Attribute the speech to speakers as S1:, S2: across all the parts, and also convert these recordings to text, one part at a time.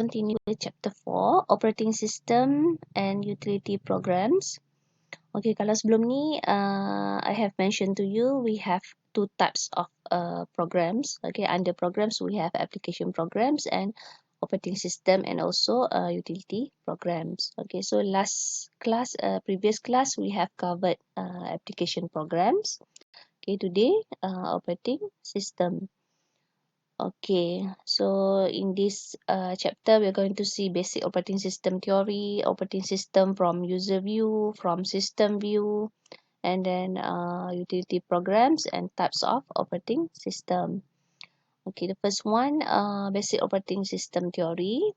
S1: Continue with chapter 4, operating system and utility programs. Okay, kalau sebelum ni, I have mentioned to you, we have two types of programs. Okay, under programs, we have application programs and operating system and also utility programs. Okay, so previous class, we have covered application programs. Okay, today, operating system. Okay, so in this chapter, we're going to see basic operating system theory, operating system from user view, from system view, and then utility programs and types of operating system. Okay, the first one, basic operating system theory.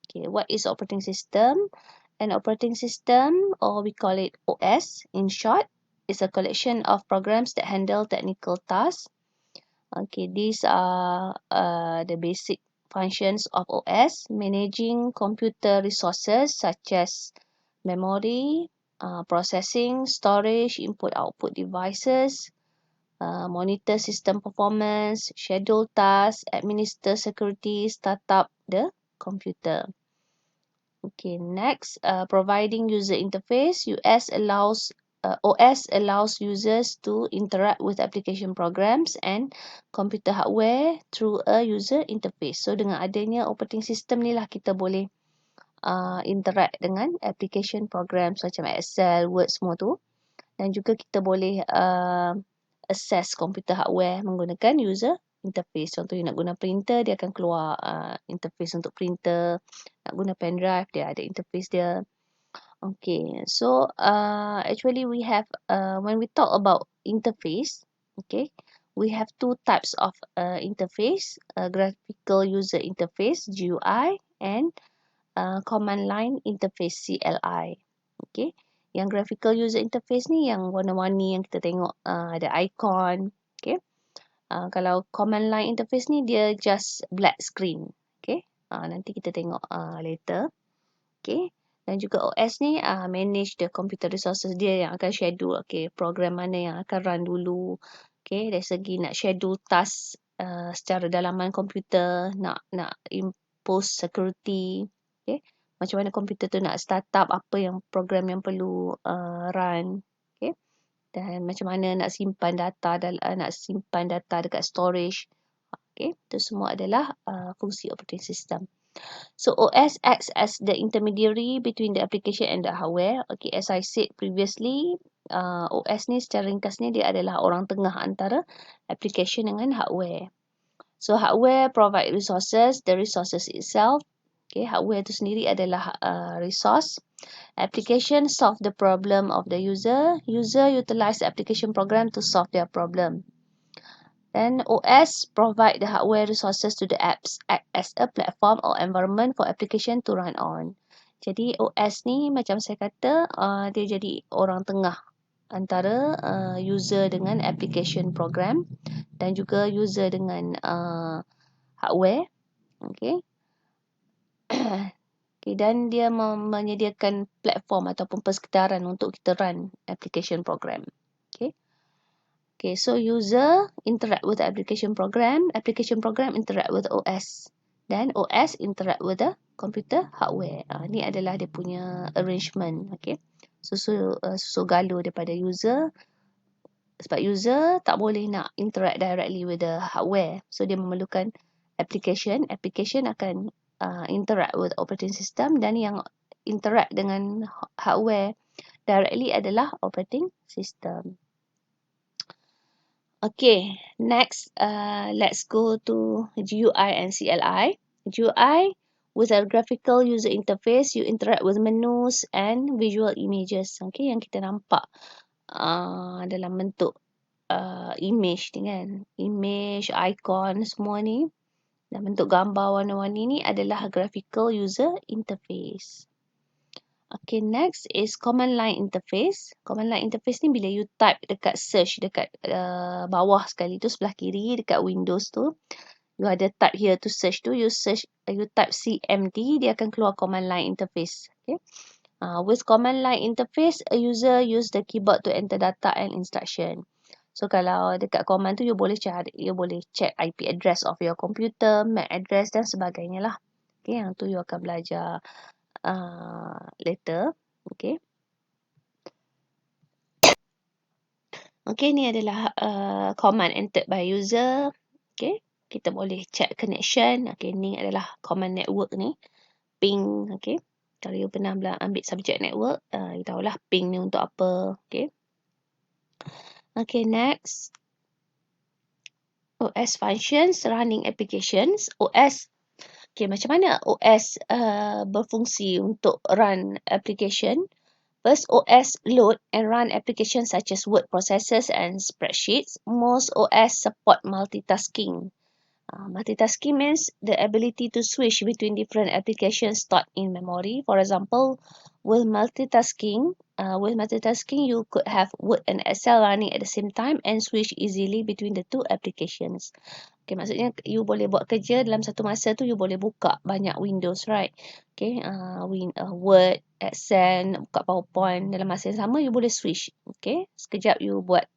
S1: Okay, what is operating system? An operating system, or we call it OS in short, is a collection of programs that handle technical tasks. Okay, these are the basic functions of OS, managing computer resources such as memory, processing, storage, input-output devices, monitor system performance, schedule tasks, administer security, start up the computer. Okay, next, providing user interface. OS allows users to interact with application programs and computer hardware through a user interface. So, dengan adanya operating system ni lah kita boleh interact dengan application programs macam Excel, Word semua tu. Dan juga kita boleh access computer hardware menggunakan user interface. Contohnya nak guna printer, dia akan keluar interface untuk printer. Nak guna pen drive, dia ada interface dia. Okay, so actually we have, when we talk about interface, okay, we have two types of interface, graphical user interface, GUI, and command line interface, CLI. Okay, yang graphical user interface ni yang warna-warni yang kita tengok, ada icon. Okay, kalau command line interface ni dia just black screen. Okay, nanti kita tengok later. Okay, dan juga OS ni manage the computer resources dia yang akan schedule, okay, program mana yang akan run dulu. Okay, dari segi nak schedule task secara dalaman komputer, nak impose security. Okay, macam mana komputer tu nak start up, apa yang program yang perlu run. Okay, dan macam mana nak simpan data dekat storage. Okay, itu semua adalah fungsi operating system. So OS acts as the intermediary between the application and the hardware. Okay, as I said previously, OS ni secara ringkas ni dia adalah orang tengah antara application dengan hardware. So hardware provide resources, the resources itself. Okay, hardware itu sendiri adalah resource. Application solve the problem of the user. User utilize the application program to solve their problem. Then OS provide the hardware resources to the apps, act as a platform or environment for application to run on. Jadi OS ni macam saya kata, dia jadi orang tengah antara user dengan application program dan juga user dengan hardware. Okay. Okay, dan dia menyediakan platform ataupun persekitaran untuk kita run application program. Okay. Okay, so user interact with the application program interact with OS, dan OS interact with the computer hardware. Ni adalah dia punya arrangement. Okay, susu galuh daripada user, sebab user tak boleh nak interact directly with the hardware, so dia memerlukan application akan interact with operating system, dan yang interact dengan hardware directly adalah operating system. Okay, next, let's go to GUI and CLI. GUI, with a graphical user interface, you interact with menus and visual images. Okay, yang kita nampak dalam bentuk image ni kan. Image, icon, semua ni dalam bentuk gambar warna-warni ni adalah graphical user interface. Okay, next is command line interface. Command line interface ni bila you type dekat search, dekat bawah sekali tu, sebelah kiri dekat Windows tu, you ada type here to search tu, you type CMD, dia akan keluar command line interface. Okay. With command line interface, a user use the keyboard to enter data and instruction. So kalau dekat command tu, you boleh check IP address of your computer, MAC address dan sebagainya lah. Okay, yang tu you akan belajar later. Okay. Okay, ni adalah command entered by user. Okay, kita boleh check connection. Okay, ni adalah command network ni. Ping, okay. Kalau you pernah ambil subjek network, you tahulah ping ni untuk apa. Okay. Okay, next. OS functions, running applications. OS, okay, macam mana OS berfungsi untuk run application? First, OS load and run applications such as word processors and spreadsheets. Most OS support multitasking. Multitasking means the ability to switch between different applications stored in memory. For example, with multitasking, you could have Word and Excel running at the same time and switch easily between the two applications. Okay, maksudnya you boleh buat kerja dalam satu masa tu, you boleh buka banyak windows, right? Okay, Word, Excel, buka PowerPoint dalam masa yang sama, you boleh switch. Okay, sekejap you buat,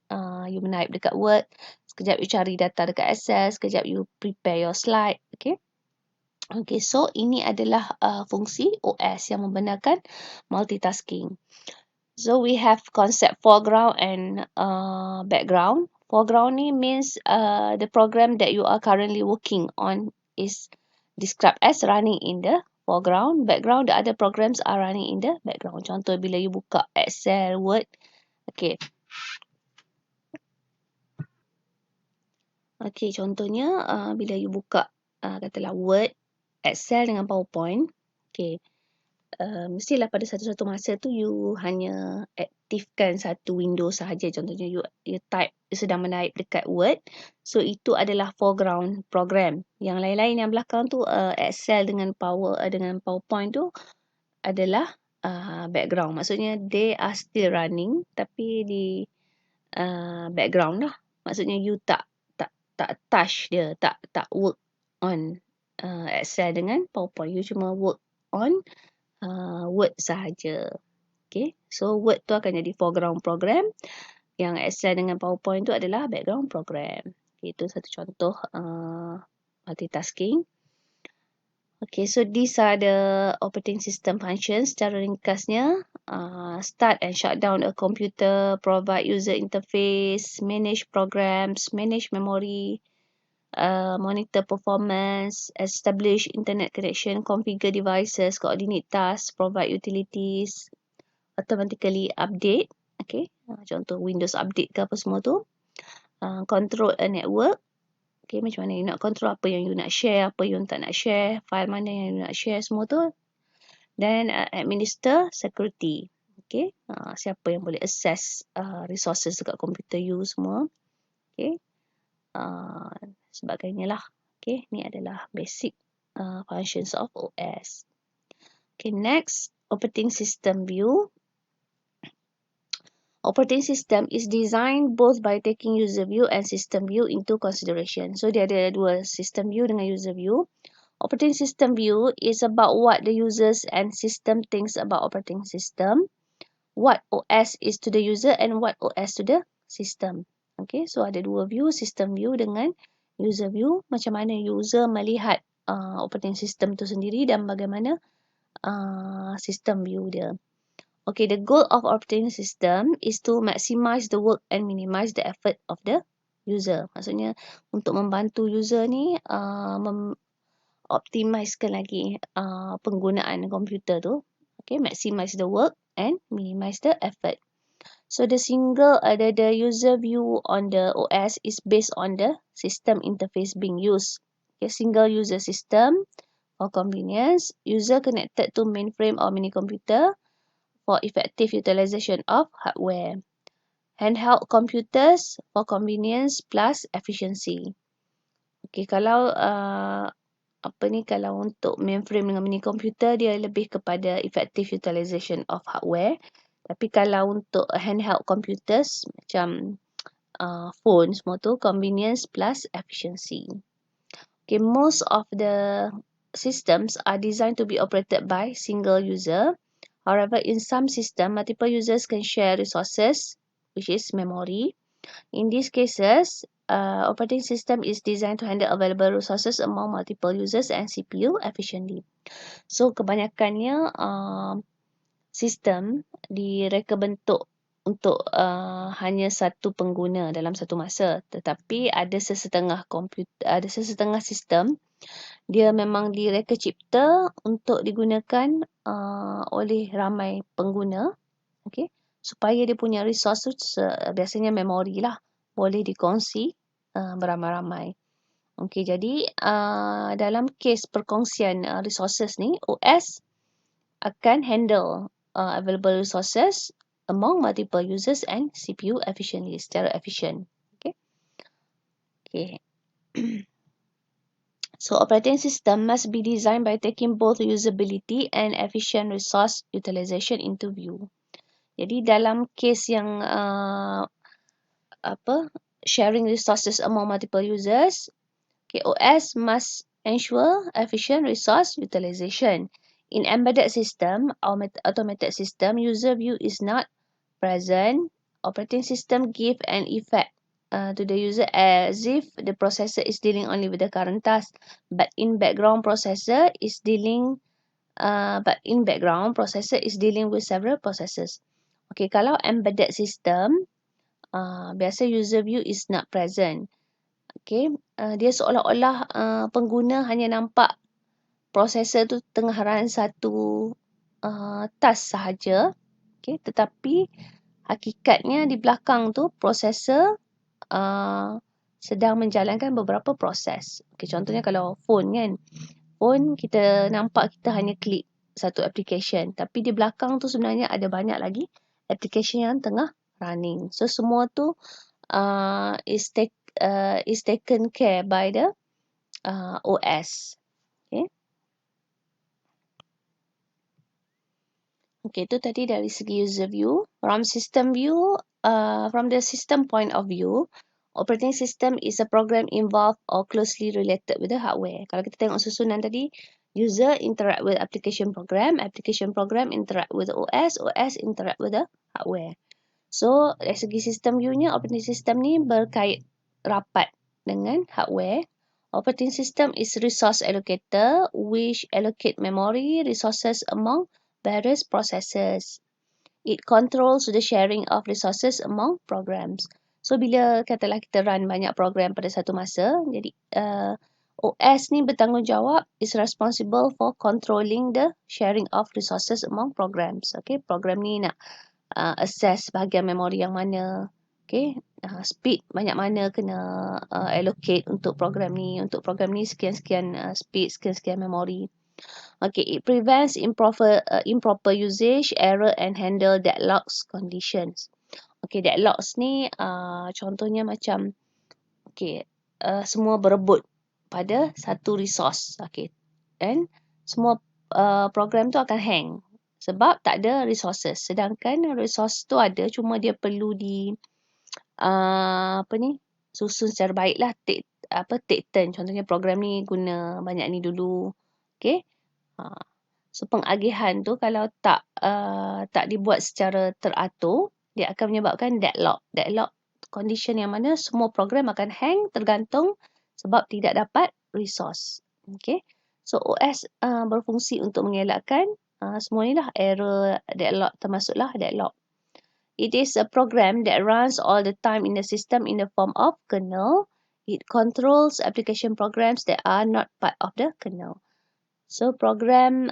S1: you menaip dekat Word, sekejap you cari data dekat Excel, sekejap you prepare your slide. Okay. Okay, so ini adalah fungsi OS yang membenarkan multitasking. So we have concept foreground and background. Foreground ni means the program that you are currently working on is described as running in the foreground. Background, the other programs are running in the background. Contoh bila you buka Excel, Word. Okay. Okay, contohnya bila you buka katalah Word, Excel dengan PowerPoint. Okay. Mestilah pada satu-satu masa tu you hanya aktifkan satu window sahaja. Contohnya you type, you sedang menaip dekat Word. So itu adalah foreground program. Yang lain-lain yang belakang tu Excel dengan PowerPoint tu adalah background. Maksudnya they are still running tapi di background lah. Maksudnya you tak touch dia, tak work on Excel dengan PowerPoint. You cuma work on Word sahaja. Okay. So Word tu akan jadi foreground program. Yang Excel dengan PowerPoint tu adalah background program. Okay, itu satu contoh multitasking. Okay, so these are the operating system functions. Secara ringkasnya, start and shut down a computer, provide user interface, manage programs, manage memory, monitor performance, establish internet connection, configure devices, coordinate tasks, provide utilities, automatically update. Okay, contoh Windows update ke apa semua tu. Control a network. Okay, macam mana you nak control apa yang you nak share, apa yang tak nak share, file mana yang you nak share, semua tu. Then administer security. Okay, siapa yang boleh access resources dekat komputer you semua. Okay. Sebagainya lah. Okay, ni adalah basic functions of OS. Okay, next, operating system view. Operating system is designed both by taking user view and system view into consideration. So, dia ada dua, system view dengan user view. Operating system view is about what the users and system thinks about operating system, what OS is to the user and what OS to the system. Okay, so ada dua view, system view dengan user view. Macam mana user melihat operating system tu sendiri dan bagaimana system view dia. Okay, the goal of operating system is to maximize the work and minimize the effort of the user. Maksudnya untuk membantu user ni optimizekan lagi penggunaan komputer tu. Okay, maximize the work and minimize the effort. So the user view on the OS is based on the system interface being used. Okay, single user system for convenience, user connected to mainframe or mini computer for effective utilization of hardware. Handheld computers for convenience plus efficiency. Okay, kalau kalau untuk mainframe dengan mini computer dia lebih kepada effective utilization of hardware. Tapi kalau untuk handheld computers macam phone semua tu convenience plus efficiency. Okay, most of the systems are designed to be operated by single user. However, in some systems, multiple users can share resources, which is memory. In these cases, operating system is designed to handle available resources among multiple users and CPU efficiently. So, kebanyakannya sistem direka bentuk untuk hanya satu pengguna dalam satu masa. Tetapi ada sesetengah sistem dia memang direka cipta untuk digunakan oleh ramai pengguna, okay, supaya dia punya resource tu biasanya memori lah, boleh dikongsi beramai-ramai. Okay, jadi dalam kes perkongsian resources ni, OS akan handle available resources among multiple users and CPU efficiently, secara efisien. Okay. Okay. So, operating system must be designed by taking both usability and efficient resource utilization into view. Jadi, dalam kes yang sharing resources among multiple users, okay, OS must ensure efficient resource utilization. In embedded system, automated system, user view is not present. Operating system give an effect to the user as if the processor is dealing only with the current task, but in background processor is dealing with several processes. Okay, kalau embedded system, biasa user view is not present. Okay, dia seolah-olah pengguna hanya nampak processor tu tengah run satu task sahaja. Okay, tetapi hakikatnya di belakang tu processor sedang menjalankan beberapa proses. Okay, contohnya kalau phone kan. Phone kita nampak kita hanya klik satu application. Tapi di belakang tu sebenarnya ada banyak lagi application yang tengah running. So semua tu is taken care by the OS. Okay. Okay, itu tadi dari segi user view. From system view, from the system point of view, operating system is a program involved or closely related with the hardware. Kalau kita tengok susunan tadi, user interact with application program interact with OS interact with the hardware. So, dari segi sistem view-nya, operating system ni berkait rapat dengan hardware. Operating system is resource allocator which allocate memory resources among various processes. It controls the sharing of resources among programs. So, bila katalah kita run banyak program pada satu masa, jadi OS ni bertanggungjawab, is responsible for controlling the sharing of resources among programs. Okay, program ni nak access bahagian memori yang mana, okay, speed banyak mana kena allocate untuk program ni sekian-sekian speed, sekian-sekian memori. Okay, it prevents improper usage, error and handle deadlocks conditions. Okay, deadlocks ni contohnya macam okay, semua berebut pada satu resource. Okay, dan semua program tu akan hang sebab tak ada resources. Sedangkan resource tu ada, cuma dia perlu di susun secara baik lah, take turn. Contohnya program ni guna banyak ni dulu. Okay. So pengagihan tu kalau tak dibuat secara teratur, dia akan menyebabkan deadlock. Deadlock condition yang mana semua program akan hang tergantung sebab tidak dapat resource. Okay. So OS berfungsi untuk mengelakkan semua ni lah, error, deadlock, termasuklah deadlock. It is a program that runs all the time in the system in the form of kernel. It controls application programs that are not part of the kernel. So program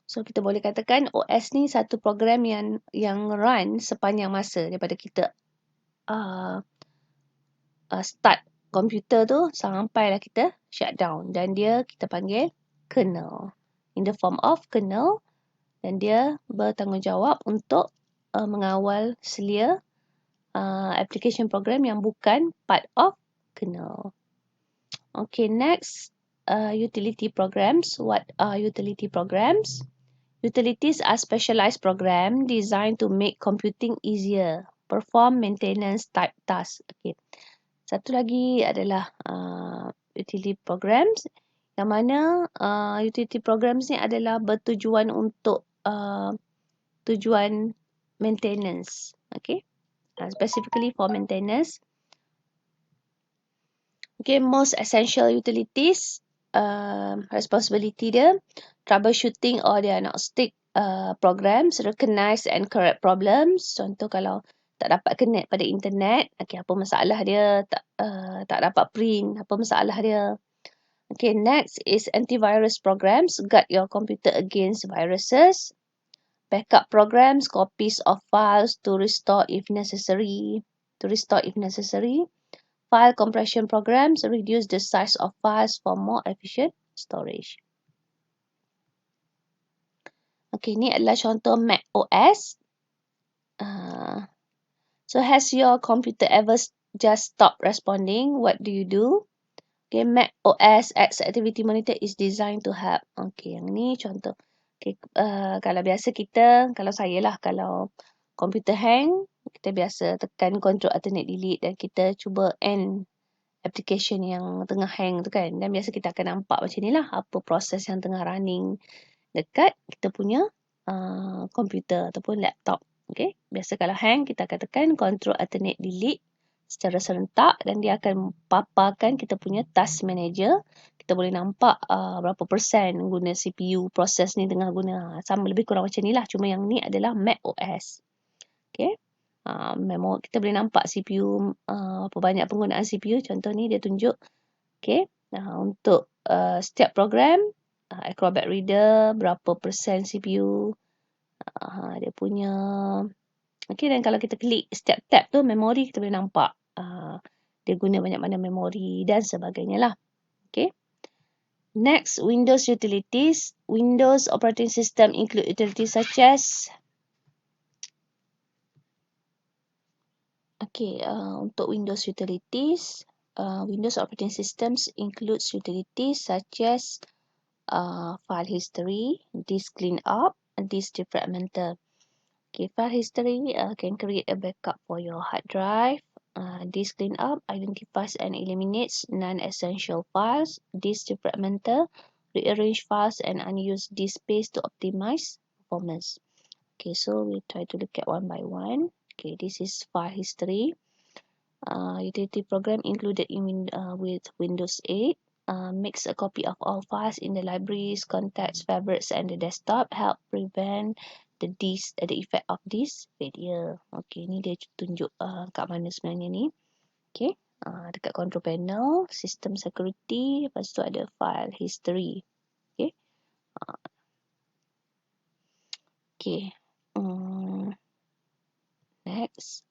S1: so kita boleh katakan OS ni satu program yang run sepanjang masa daripada kita start komputer tu sampailah kita shutdown, dan dia kita panggil kernel, in the form of kernel, dan dia bertanggungjawab untuk mengawal selia application program yang bukan part of kernel. Okay, next, utility programs. What are utility programs? Utilities are specialized programs designed to make computing easier, perform maintenance type tasks. Okay. Satu lagi adalah utility programs, yang mana utility programs ni adalah bertujuan untuk tujuan maintenance. Okay, specifically for maintenance. Okay, most essential utilities, responsibility dia, troubleshooting or diagnostic programs, recognize and correct problems. Contoh kalau tak dapat connect pada internet, okay, apa masalah dia, tak dapat print, apa masalah dia. Okay, next is antivirus programs, guard your computer against viruses. Backup programs, copies of files to restore if necessary. File compression programs reduce the size of files for more efficient storage. Okay, ni adalah contoh Mac OS. So has your computer ever just stopped responding? What do you do? Okay, Mac OS X Activity Monitor is designed to help. Okay, yang ni contoh. Okay, kalau biasa kita, kalau saya lah, kalau komputer hang, kita biasa tekan Ctrl Alternate Delete dan kita cuba end application yang tengah hang tu kan. Dan biasa kita akan nampak macam ni lah, apa proses yang tengah running dekat kita punya komputer ataupun laptop. Okay, biasa kalau hang, kita akan tekan Ctrl Alternate Delete secara serentak dan dia akan paparkan kita punya task manager. Kita boleh nampak berapa persen guna CPU proses ni tengah guna. Sama lebih kurang macam ni lah. Cuma yang ni adalah Mac OS. Okay. Kita boleh nampak CPU, berapa banyak penggunaan CPU. Contoh ni dia tunjuk. Okay. Untuk setiap program, Acrobat Reader, berapa persen CPU. Dia punya. Okay, dan kalau kita klik setiap tab tu, memori kita boleh nampak. Dia guna banyak mana memori dan sebagainya lah. Okay. Next, Windows utilities. Windows operating system include utilities such as. Okay, untuk Windows utilities, Windows operating systems includes utilities such as file history, disk cleanup, disk defragmenter. Okay, file history can create a backup for your hard drive. Disk cleanup identifies and eliminates non-essential files. Disk defragmenter rearrange files and unused disk space to optimize performance. Okay, so we try to look at one by one. Okay, this is file history. Utility program included with Windows 8. Makes a copy of all files in the libraries, contacts, favorites and the desktop. Help prevent the effect of disk failure. Okay, ni dia tunjuk kat mana sebenarnya ni. Okay, dekat control panel, system security, lepas tu ada file history. Okay. Okay. Next.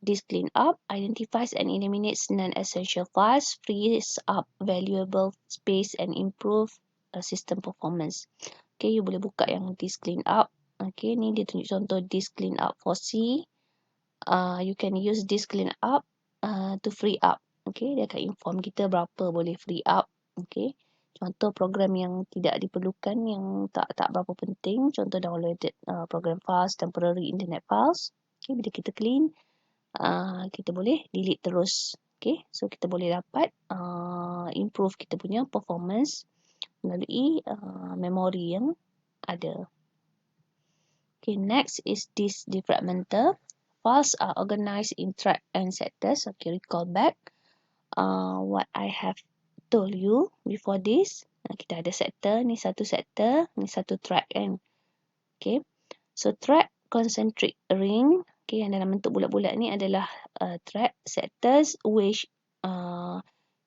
S1: Disk cleanup identifies and eliminates non-essential files, frees up valuable space and improve system performance. Okay, you boleh buka yang disk cleanup. Okay, ni dia tunjuk contoh disk cleanup for C. You can use disk cleanup to free up. Okay, dia akan inform kita berapa boleh free up. Okay, contoh program yang tidak diperlukan, yang tak berapa penting. Contoh downloaded program files, temporary internet files. Okay, bila kita clean, kita boleh delete terus. Okay, so kita boleh dapat improve kita punya performance melalui memori yang ada. Okay, next is disk defragmenter. Files are organized in track and sectors. Okay, recall back what I have told you before this. Kita ada sector, ni satu sector, ni satu track kan. Okay, so track concentric ring. Okay, yang dalam bentuk bulat-bulat ni adalah track. Sectors which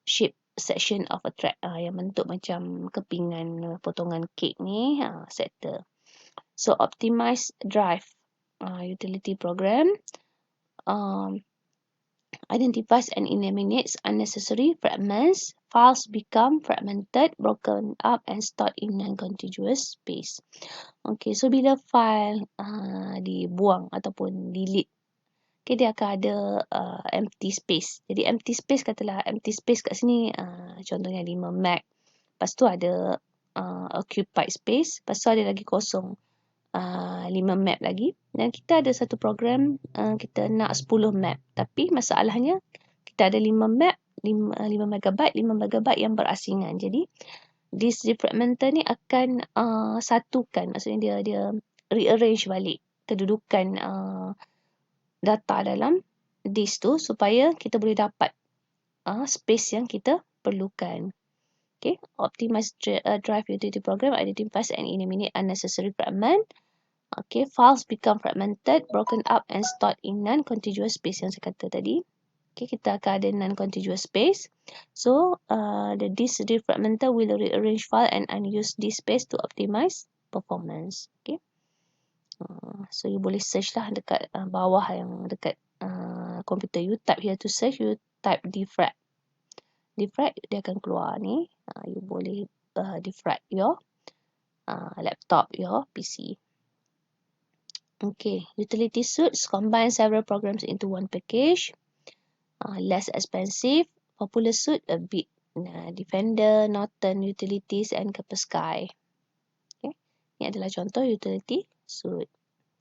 S1: shape section of a track. Yang bentuk macam kepingan potongan kek ni, sector. So optimize drive utility program identifies and eliminates unnecessary fragments. Files become fragmented, broken up and stored in non-contiguous space. Okay, so bila file dibuang ataupun delete, okay, dia akan ada empty space. Jadi empty space, katalah empty space kat sini, contohnya 5 MB. Lepas tu ada occupied space. Lepas tu ada lagi kosong 5 map lagi. Dan kita ada satu program, kita nak 10 map. Tapi masalahnya, kita ada 5 map, 5 MB, 5 MB yang berasingan. Jadi, disk defragmenter ni akan satukan. Maksudnya dia rearrange balik. kedudukan data dalam disk tu supaya kita boleh dapat space yang kita perlukan. Okay, optimize drive utility program identifies and eliminate unnecessary fragment. Okay, files become fragmented, broken up and stored in non-contiguous space yang saya kata tadi. Okay, kita akan ada non-contiguous space. So, the disk defragmenter will rearrange file and unused disk space to optimize performance. Okay. So, you boleh search lah dekat bawah yang dekat komputer. You type here to search, you type defrag. Defrag, dia akan keluar ni. You boleh defrag your laptop, your PC. Okay, utility suites combine several programs into one package. Less expensive. Popular suite a bit. Defender, Norton, Utilities and Kaspersky. Okay, ini adalah contoh utility suite.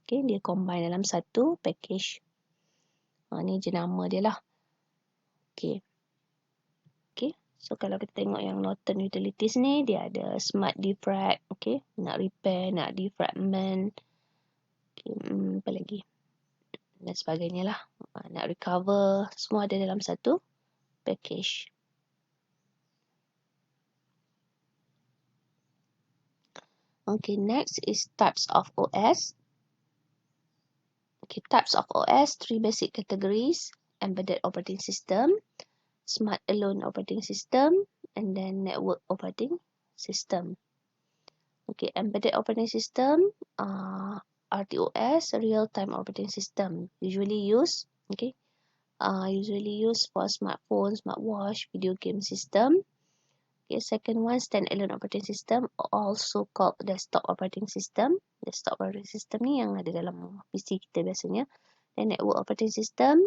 S1: Okay, dia combine dalam satu package. Ni jenama dia lah. Okay. Okay, so kalau kita tengok yang Norton Utilities ni, dia ada Smart Defrag. Okay, nak repair, nak defragment. Okay, apa lagi? Dan sebagainya lah. Nak recover, semua ada dalam satu package. Okay, next is types of OS. Okay, types of OS, 3 basic categories. Embedded operating system, smart alone operating system, and then network operating system. Okay, embedded operating system, RTOS, real-time operating system, usually used for smartphone, smartwatch, video game system. Okay, second one, standalone operating system, also called desktop operating system. Desktop operating system ni yang ada dalam PC kita biasanya. Then network operating system,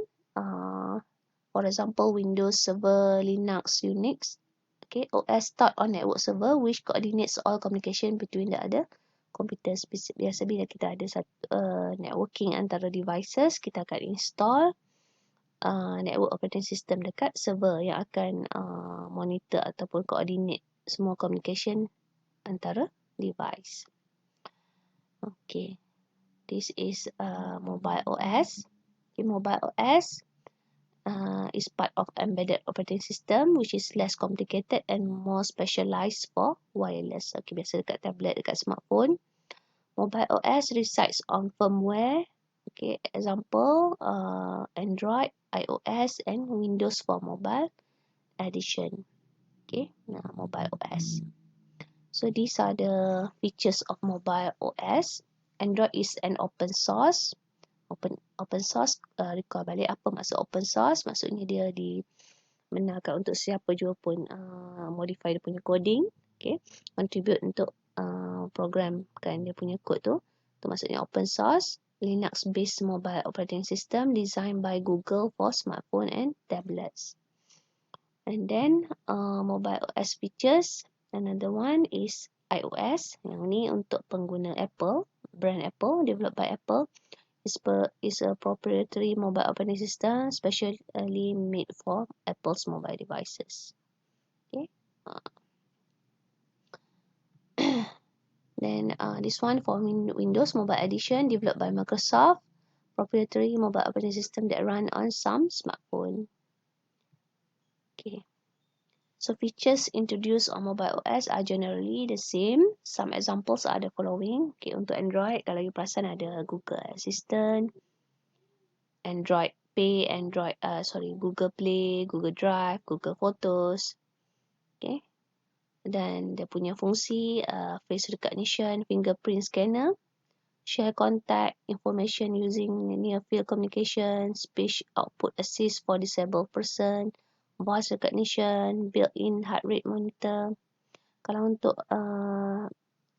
S1: for example, Windows Server, Linux, Unix. Okay, OS start on network server which coordinates all communication between the other computers. Biasa bila kita ada networking antara devices, kita akan install network operating system dekat server yang akan monitor ataupun coordinate semua communication antara device. Okay, this is mobile OS. Okay, mobile OS is part of embedded operating system which is less complicated and more specialized for wireless. Okay, biasa dekat tablet, dekat smartphone. Mobile OS resides on firmware. Okay, example Android, iOS and Windows for mobile edition. Okay, mobile OS. So these are the features of mobile OS. Android is an open source. Open source, recall balik apa maksud open source. Maksudnya dia dibenarkan untuk siapa jua pun modify dia punya coding. Okay, contribute untuk programkan dia punya code tu. Itu maksudnya open source. Linux based mobile operating system designed by Google for smartphone and tablets. And then mobile OS features, another one is iOS. Yang ni untuk pengguna Apple, brand Apple, developed by Apple. Is a proprietary mobile operating system specially made for Apple's mobile devices. Okay. Then this one for Windows Mobile Edition, developed by Microsoft, proprietary mobile operating system that run on some smartphone. Okay. So features introduced on mobile OS are generally the same. Some examples are the following. Okay, untuk Android, kalau you perasan ada Google Assistant, Android Pay, Google Play, Google Drive, Google Photos. Okay. Dan dia punya fungsi face recognition, fingerprint scanner, share contact information using near field communication, speech output assist for disabled person, voice recognition, built-in heart rate monitor. Kalau untuk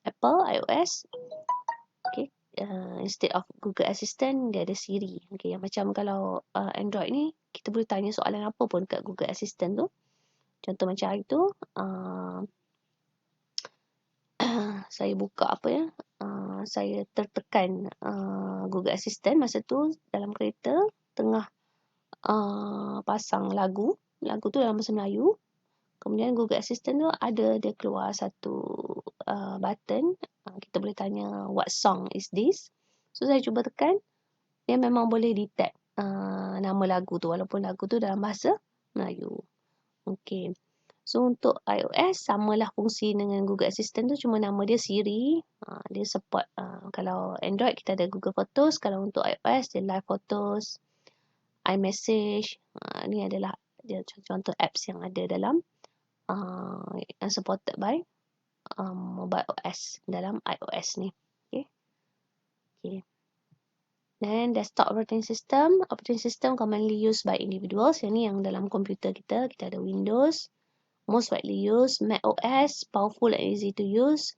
S1: Apple iOS, okay, instead of Google Assistant, dia ada Siri. Okay, yang macam kalau Android ni, kita boleh tanya soalan apa pun kat Google Assistant tu. Contoh macam hari tu, saya buka saya tertekan Google Assistant masa tu dalam kereta, tengah pasang lagu tu dalam bahasa Melayu. Kemudian Google Assistant tu dia keluar satu button, kita boleh tanya what song is this. So saya cuba tekan, dia memang boleh detect nama lagu tu walaupun lagu tu dalam bahasa Melayu. Okey. So untuk iOS samalah fungsi dengan Google Assistant tu, cuma nama dia Siri. Dia support kalau Android kita ada Google Photos, kalau untuk iOS dia Live Photos, iMessage. Ni adalah dia contoh apps yang ada dalam yang supported by mobile OS dalam iOS ni. Okay. Then desktop operating system commonly used by individuals. Yang ni yang dalam komputer kita ada Windows, most widely used, Mac OS, powerful and easy to use.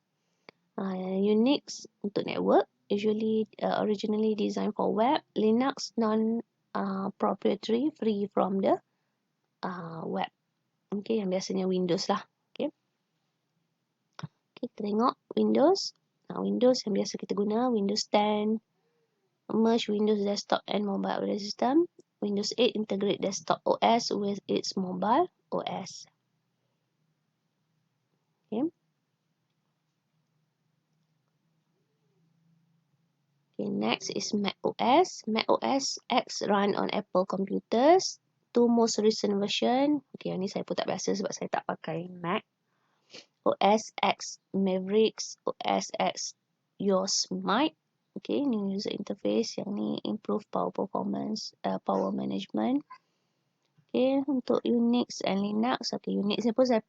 S1: Unix untuk network, usually originally designed for web. Linux non-proprietary, free from the web. Okay, yang biasanya Windows lah. Okay, kita tengok Windows. Windows yang biasa kita guna, Windows 10, merge Windows desktop and mobile operating system. Windows 8 integrate desktop OS with its mobile OS. Okay. Okay, next is Mac OS. Mac OS X run on Apple computers. Two most recent version. Okay, yang ni saya pun tak biasa sebab saya tak pakai Mac. OS X Mavericks, OS X Yosemite. Okay, new user interface. Yang ni improve power performance, power management. Okay, untuk Unix and Linux. Okay, Unix ni pun saya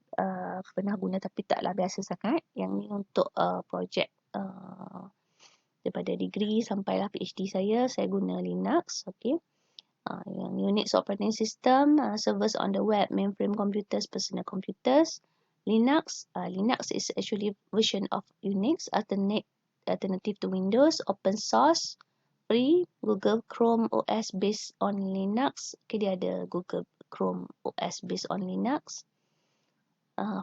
S1: pernah guna tapi taklah biasa sangat. Yang ni untuk project daripada degree sampailah PhD saya guna Linux. Okay. Yang Unix operating system, servers on the web, mainframe computers, personal computers. Linux is actually version of Unix, alternative to Windows, open source, free. Google Chrome OS based on Linux. Okay, dia ada Google Chrome OS based on Linux.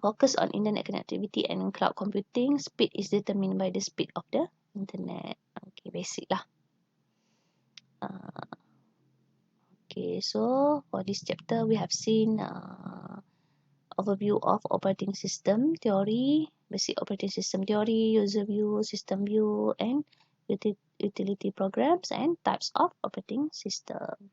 S1: Focus on internet connectivity and cloud computing. Speed is determined by the speed of the internet. Okay, basic lah. Okay, so for this chapter we have seen overview of operating system theory, basic operating system theory, user view, system view, and utility programs and types of operating system.